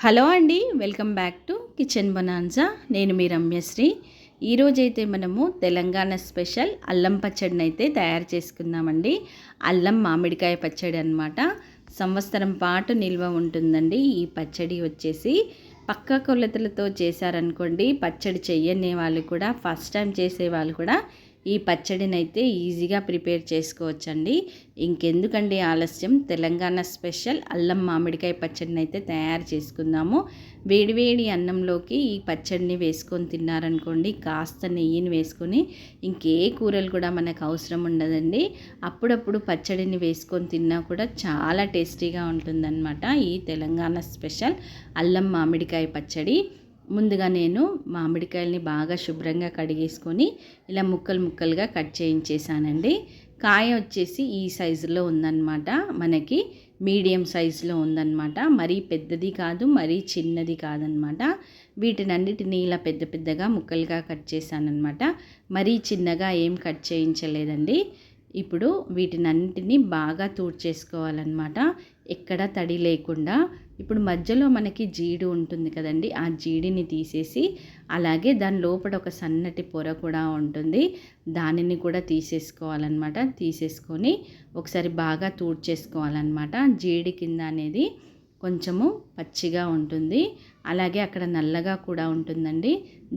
Hello అండి, welcome back to kitchen bonanza. నేను మీ రమ్యశ్రీ. ఈరోజైతే మనము తెలంగాణ స్పెషల్ అల్లం పచ్చడిని అయితే తయారు చేసుకుందామండి. అల్లం మామిడికాయ పచ్చడి అన్నమాట. సంవత్సరం పాటు నిల్వ ఉంటుందండి. ఈ పచ్చడి వచ్చేసి పక్క కొలతలతో చేశారనుకోండి, పచ్చడి చెయ్యని వాళ్ళు కూడా, ఫస్ట్ టైం చేసే వాళ్ళు కూడా ఈ పచ్చడిని అయితే ఈజీగా ప్రిపేర్ చేసుకోవచ్చండి. ఇంకెందుకండి ఆలస్యం, తెలంగాణ స్పెషల్ అల్లం మామిడికాయ పచ్చడిని అయితే తయారు చేసుకుందాము. వేడివేడి అన్నంలోకి ఈ పచ్చడిని వేసుకొని తిన్నారనుకోండి, కాస్త నెయ్యిని వేసుకొని, ఇంకే కూరలు కూడా మనకు అవసరం ఉండదండి. అప్పుడప్పుడు పచ్చడిని వేసుకొని తిన్నా కూడా చాలా టేస్టీగా ఉంటుందన్నమాట ఈ తెలంగాణ స్పెషల్ అల్లం మామిడికాయ పచ్చడి. ముందుగా నేను మామిడికాయల్ని బాగా శుభ్రంగా కడిగేసుకొని ఇలా ముక్కలు ముక్కలుగా కట్ చేయించేసానండి. కాయ వచ్చేసి ఈ సైజులో ఉందన్నమాట, మనకి మీడియం సైజులో ఉందన్నమాట. మరీ పెద్దది కాదు, మరీ చిన్నది కాదనమాట. వీటినన్నిటిని ఇలా పెద్ద పెద్దగా ముక్కలుగా కట్ చేశానన్నమాట. మరీ చిన్నగా ఏం కట్ చేయించలేదండి. ఇప్పుడు వీటినన్నిటిని బాగా తూడ్చేసుకోవాలన్నమాట, ఎక్కడ తడి లేకుండా. ఇప్పుడు మధ్యలో మనకి జీడి ఉంటుంది కదండి, ఆ జీడిని తీసేసి, అలాగే దాని లోపల ఒక సన్నటి పొర కూడా ఉంటుంది, దానిని కూడా తీసేసుకోవాలన్నమాట. తీసేసుకొని ఒకసారి బాగా తూడ్చేసుకోవాలన్నమాట. జీడి కింద అనేది కొంచెము పచ్చిగా ఉంటుంది, అలాగే అక్కడ నల్లగా కూడా ఉంటుందండి.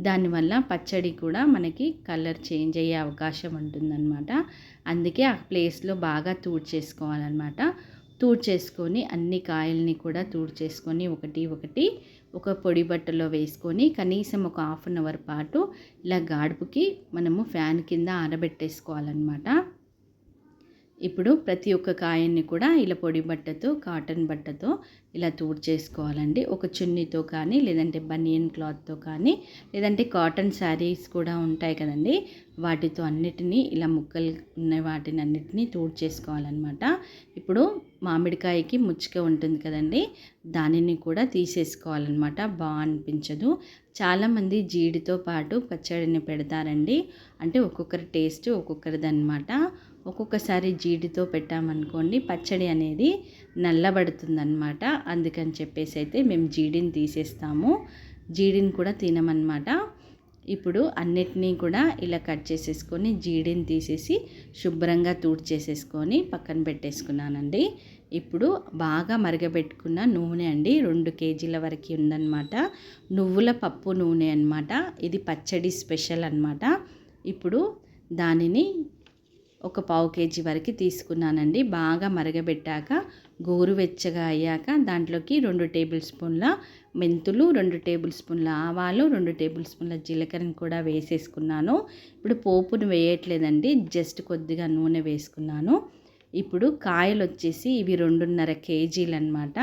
దానివల్ల పచ్చడి కూడా మనకి కలర్ చేంజ్ అయ్యే అవకాశం ఉంటుందన్నమాట. అందుకే ఆ ప్లేస్లో బాగా తూడ్చేసుకోవాలన్నమాట. తూడ్చేసుకొని అన్ని కాయల్ని కూడా తూడ్చేసుకొని ఒకటి ఒకటి ఒక పొడి బట్టలో వేసుకొని కనీసం ఒక హాఫ్ అన్ అవర్ పాటు ఇలా గాడుపుకి మనము ఫ్యాన్ కింద ఆరబెట్టేసుకోవాలన్నమాట. ఇప్పుడు ప్రతి ఒక్క కాయన్ని కూడా ఇలా పొడి బట్టతో, కాటన్ బట్టతో ఇలా తూడ్చేసుకోవాలండి. ఒక చున్నీతో కానీ, లేదంటే బనియన్ క్లాత్తో కానీ, లేదంటే కాటన్ శారీస్ కూడా ఉంటాయి కదండి, వాటితో అన్నిటినీ ఇలా ముక్కలు ఉన్న వాటిని అన్నిటినీ తూడ్చేసుకోవాలన్నమాట. ఇప్పుడు మామిడికాయకి ముచ్చుక ఉంటుంది కదండి, దానిని కూడా తీసేసుకోవాలన్నమాట. బాగా అనిపించదు. చాలామంది జీడితో పాటు పచ్చడిని పెడతారండి. అంటే ఒక్కొక్కరి టేస్ట్ ఒక్కొక్కరిది అనమాట. ఒక్కొక్కసారి జీడితో పెట్టామనుకోండి, పచ్చడి అనేది నల్లబడుతుందన్నమాట. అందుకని చెప్పేసి అయితే మేము జీడిని తీసేస్తాము, జీడిని కూడా తినమన్నమాట. ఇప్పుడు అన్నిటినీ కూడా ఇలా కట్ చేసేసుకొని జీడిని తీసేసి శుభ్రంగా తూడ్చేసేసుకొని పక్కన పెట్టేసుకున్నానండి. ఇప్పుడు బాగా మరగబెట్టుకున్న నూనె అండి, 2 కేజీల వరకు ఉందన్నమాట. నువ్వుల పప్పు నూనె అన్నమాట. ఇది పచ్చడి స్పెషల్ అన్నమాట. ఇప్పుడు దానిని ఒక పావు కేజీ వరకు తీసుకున్నానండి. బాగా మరగబెట్టాక గోరువెచ్చగా అయ్యాక దాంట్లోకి 2 టేబుల్ స్పూన్ల మెంతులు, 2 టేబుల్ స్పూన్ల ఆవాలు, 2 టేబుల్ స్పూన్ల జీలకర్రను కూడా వేసేసుకున్నాను. ఇప్పుడు పోపును వేయట్లేదండి, జస్ట్ కొద్దిగా నూనె వేసుకున్నాను. ఇప్పుడు కాయలు వచ్చేసి ఇవి 2.5 కేజీలు అన్నమాట.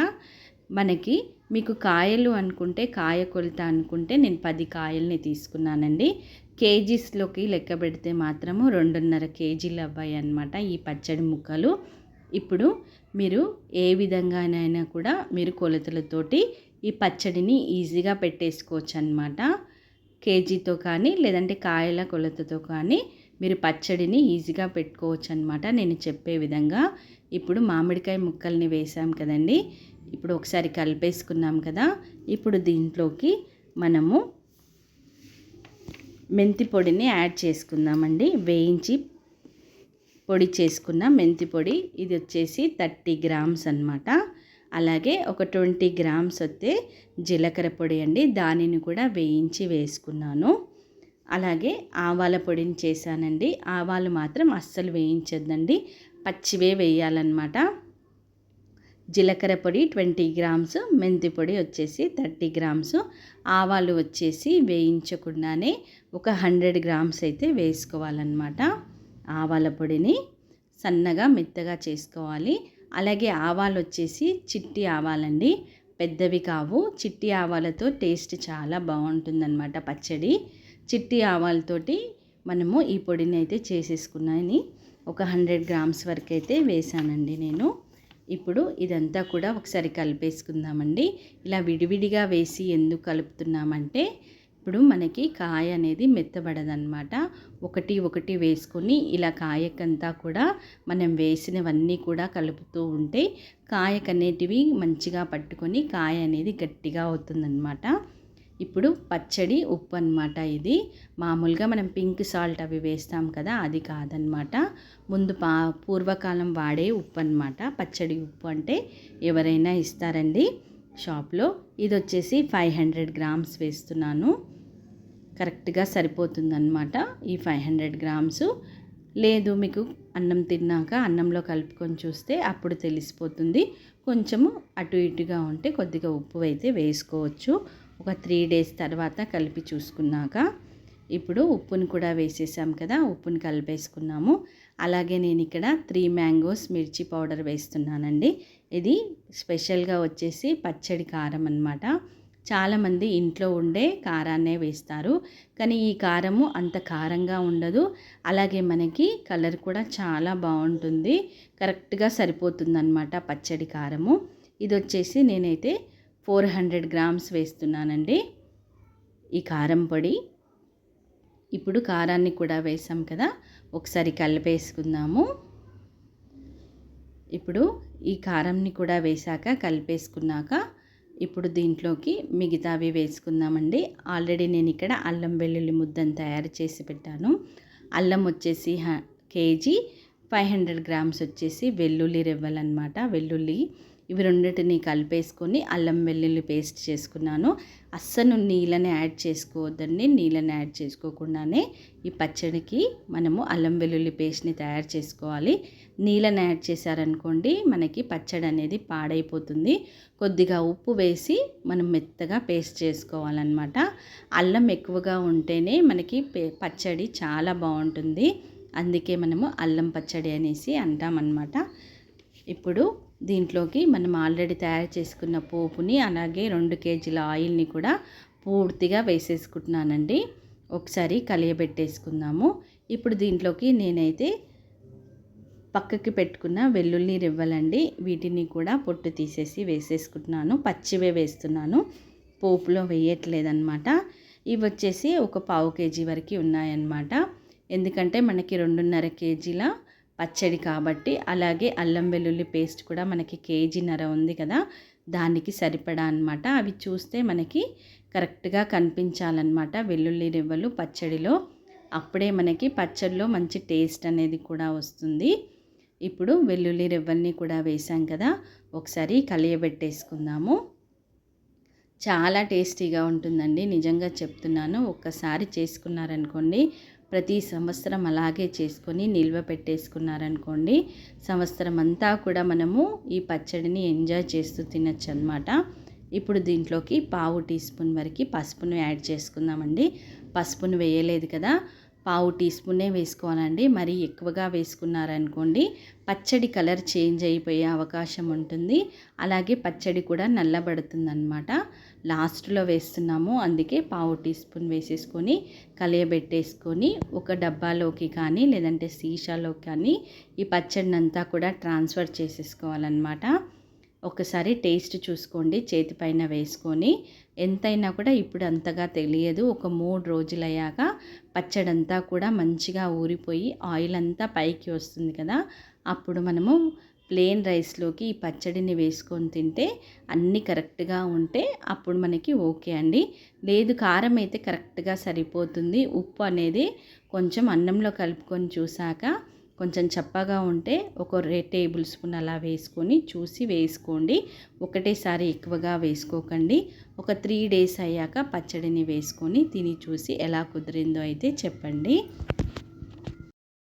మనకి మీకు కాయలు అనుకుంటే, కాయ కొలత అనుకుంటే నేను 10 కాయల్ని తీసుకున్నానండి. కేజీస్లోకి లెక్క పెడితే మాత్రము 2.5 కేజీలు అవ్వాయి అన్నమాట ఈ పచ్చడి ముక్కలు. ఇప్పుడు మీరు ఏ విధంగానైనా కూడా మీరు కొలతలతోటి ఈ పచ్చడిని ఈజీగా పెట్టేసుకోవచ్చు అన్నమాట. కేజీతో కానీ, లేదంటే కాయల కొలతతో కానీ మీరు పచ్చడిని ఈజీగా పెట్టుకోవచ్చు అన్నమాట, నేను చెప్పే విధంగా. ఇప్పుడు మామిడికాయ ముక్కల్ని వేసాం కదండి, ఇప్పుడు ఒకసారి కలిపేసుకున్నాం కదా. ఇప్పుడు దీంట్లోకి మనము మెంతి పొడిని యాడ్ చేసుకుందామండి. వేయించి పొడి చేసుకున్న మెంతి పొడి, ఇది వచ్చేసి 30 గ్రామ్స్ అన్నమాట. అలాగే ఒక 20 గ్రామ్స్ వస్తే జీలకర్ర పొడి అండి, దానిని కూడా వేయించి వేసుకున్నాను. అలాగే ఆవాల పొడిని చేశానండి. ఆవాలు మాత్రం అస్సలు వేయించొద్దండి, పచ్చివే వేయాలన్నమాట. జీలకర్ర పొడి 20 గ్రామ్స్, మెంతి పొడి వచ్చేసి 30 గ్రామ్స్, ఆవాలు వచ్చేసి వేయించకుండానే ఒక 100 గ్రామ్స్ అయితే వేసుకోవాలన్నమాట. ఆవాల పొడిని సన్నగా మెత్తగా చేసుకోవాలి. అలాగే ఆవాలు వచ్చేసి చిట్టి ఆవాలండి, పెద్దవి కావు. చిట్టి ఆవాలతో టేస్ట్ చాలా బాగుంటుందన్నమాట పచ్చడి. చిట్టి ఆవాలతోటి మనము ఈ పొడిని అయితే చేసేసుకున్నాను. ఒక 100 గ్రామ్స్ వరకు అయితే వేసానండి నేను. ఇప్పుడు ఇదంతా కూడా ఒకసారి కలిపేసుకుందామండి. ఇలా విడివిడిగా వేసి ఎందుకు కలుపుతున్నామంటే, ఇప్పుడు మనకి కాయ అనేది మెత్తబడదన్నమాట. ఒకటి ఒకటి వేసుకొని ఇలా కాయకంతా కూడా మనం వేసినవన్నీ కూడా కలుపుతూ ఉంటే కాయకనేటివి మంచిగా పట్టుకొని కాయ అనేది గట్టిగా అవుతుందన్నమాట. ఇప్పుడు పచ్చడి ఉప్పు అన్నమాట. ఇది మామూలుగా మనం పింక్ సాల్ట్ అవి వేస్తాం కదా, అది కాదనమాట. ముందు పూర్వకాలం వాడే ఉప్పు అన్నమాట. పచ్చడి ఉప్పు అంటే ఎవరైనా ఇస్తారండి షాప్లో. ఇది వచ్చేసి 500 గ్రామ్స్ వేస్తున్నాను. కరెక్ట్గా సరిపోతుందన్నమాట ఈ 500 గ్రామ్స్. లేదు మీకు అన్నం తిన్నాక అన్నంలో కలుపుకొని చూస్తే అప్పుడు తెలిసిపోతుంది. కొంచెము అటు ఇటుగా ఉంటే కొద్దిగా ఉప్పు అయితే వేసుకోవచ్చు. ఒక 3 డేస్ తర్వాత కలిపి చూసుకున్నాక ఇప్పుడు ఉప్పుని కూడా వేసేసాం కదా, ఉప్పుని కలిపేసుకున్నాము. అలాగే నేను ఇక్కడ 3 మ్యాంగోస్ మిర్చి పౌడర్ వేస్తున్నానండి. ఇది స్పెషల్గా వచ్చేసి పచ్చడి కారం అన్నమాట. చాలామంది ఇంట్లో ఉండే కారాన్నే వేస్తారు, కానీ ఈ కారము అంత కారంగా ఉండదు. అలాగే మనకి కలర్ కూడా చాలా బాగుంటుంది. కరెక్ట్గా సరిపోతుందన్నమాట పచ్చడి కారము. ఇది వచ్చేసి నేనైతే 400 గ్రామ్స్ వేస్తున్నానండి ఈ కారం పొడి. ఇప్పుడు కారాన్ని కూడా వేసాం కదా, ఒకసారి కలిపేసుకుందాము. ఇప్పుడు ఈ కారంని కూడా వేసాక కలిపేసుకున్నాక ఇప్పుడు దీంట్లోకి మిగతావి వేసుకుందామండి. ఆల్రెడీ నేను ఇక్కడ అల్లం వెల్లుల్లి ముద్దను తయారు చేసి పెట్టాను. అల్లం వచ్చేసి కేజీ, 500 గ్రామ్స్ వచ్చేసి వెల్లుల్లి రెవ్వలన్నమాట. వెల్లుల్లి ఇవి రెండింటిని కలిపేసుకొని అల్లం వెల్లుల్లి పేస్ట్ చేసుకున్నాను. అస్సలు నీళ్ళని యాడ్ చేసుకోవద్దండి. నీళ్ళని యాడ్ చేసుకోకుండానే ఈ పచ్చడికి మనము అల్లం వెల్లుల్లి పేస్ట్ని తయారు చేసుకోవాలి. నీళ్ళని యాడ్ చేశారనుకోండి మనకి పచ్చడి అనేది పాడైపోతుంది. కొద్దిగా ఉప్పు వేసి మనం మెత్తగా పేస్ట్ చేసుకోవాలన్నమాట. అల్లం ఎక్కువగా ఉంటేనే మనకి పచ్చడి చాలా బాగుంటుంది. అందుకే మనము అల్లం పచ్చడి అనేసి అంటామన్నమాట. ఇప్పుడు దీంట్లోకి మనం ఆల్రెడీ తయారు చేసుకున్న పోపుని అలాగే 2 కేజీల ఆయిల్ని కూడా పూర్తిగా వేసేసుకుంటున్నానండి. ఒకసారి కలియబెట్టేసుకుందాము. ఇప్పుడు దీంట్లోకి నేనైతే పక్కకి పెట్టుకున్న వెల్లుల్లి రెవ్వలండి, వీటిని కూడా పొట్టు తీసేసి వేసేసుకుంటున్నాను. పచ్చివే వేస్తున్నాను, పోపులో వేయట్లేదన్నమాట. ఇవి వచ్చేసి ఒక 1/4 కేజీ వరకు ఉన్నాయన్నమాట. ఎందుకంటే మనకి 2.5 కేజీల పచ్చడి కాబట్టి. అలాగే అల్లం వెల్లుల్లి పేస్ట్ కూడా మనకి 1.5 కేజీ ఉంది కదా, దానికి సరిపడా అన్నమాట. అవి చూస్తే మనకి కరెక్ట్గా కనిపించాలన్నమాట వెల్లుల్లి రెవ్వలు పచ్చడిలో. అప్పుడే మనకి పచ్చడిలో మంచి టేస్ట్ అనేది కూడా వస్తుంది. ఇప్పుడు వెల్లుల్లి రెవ్వల్ని కూడా వేసాం కదా, ఒకసారి కలియబెట్టేసుకుందాము. చాలా టేస్టీగా ఉంటుందండి, నిజంగా చెప్తున్నాను. ఒక్కసారి చేసుకున్నారనుకోండి, ప్రతి సంవత్సరం అలాగే చేసుకొని నిల్వ పెట్టేసుకున్నారనుకోండి, సంవత్సరం అంతా కూడా మనము ఈ పచ్చడిని ఎంజాయ్ చేస్తూ తినచ్చు అన్నమాట. ఇప్పుడు దీంట్లోకి 1/2 టీ స్పూన్ వరకు పసుపును యాడ్ చేసుకుందామండి. పసుపును వేయలేదు కదా, 1/2 టీ స్పూనే వేసుకోవాలండి. మరీ ఎక్కువగా వేసుకున్నారనుకోండి పచ్చడి కలర్ చేంజ్ అయిపోయే అవకాశం ఉంటుంది. అలాగే పచ్చడి కూడా నల్లబడుతుందన్నమాట. లాస్ట్లో వేస్తున్నాము, అందుకే 1/2 టీ స్పూన్ వేసేసుకొని కలియబెట్టేసుకొని ఒక డబ్బాలోకి కానీ లేదంటే సీసాలోకి కానీ ఈ పచ్చడిని అంతా కూడా ట్రాన్స్ఫర్ చేసేసుకోవాలన్నమాట. ఒకసారి టేస్ట్ చూసుకోండి చేతిపైన వేసుకొని. ఎంతైనా కూడా ఇప్పుడు అంతగా తెలియదు. ఒక 3 రోజులు అయ్యాక పచ్చడంతా కూడా మంచిగా ఊరిపోయి ఆయిల్ అంతా పైకి వస్తుంది కదా, అప్పుడు మనము ప్లెయిన్ రైస్లోకి ఈ పచ్చడిని వేసుకొని తింటే అన్నీ కరెక్ట్గా ఉంటే అప్పుడు మనకి ఓకే అండి. లేదు కారం అయితే కరెక్ట్గా సరిపోతుంది. ఉప్పు అనేది కొంచెం అన్నంలో కలుపుకొని చూసాక కొంచెం చప్పగా ఉంటే ఒక 2 టేబుల్ స్పూన్ అలా వేసుకొని చూసి వేసుకోండి. ఒకటేసారి ఎక్కువగా వేసుకోకండి. ఒక 3 డేస్ అయ్యాక పచ్చడిని వేసుకొని తిని చూసి ఎలా కుదిరిందో అయితే చెప్పండి.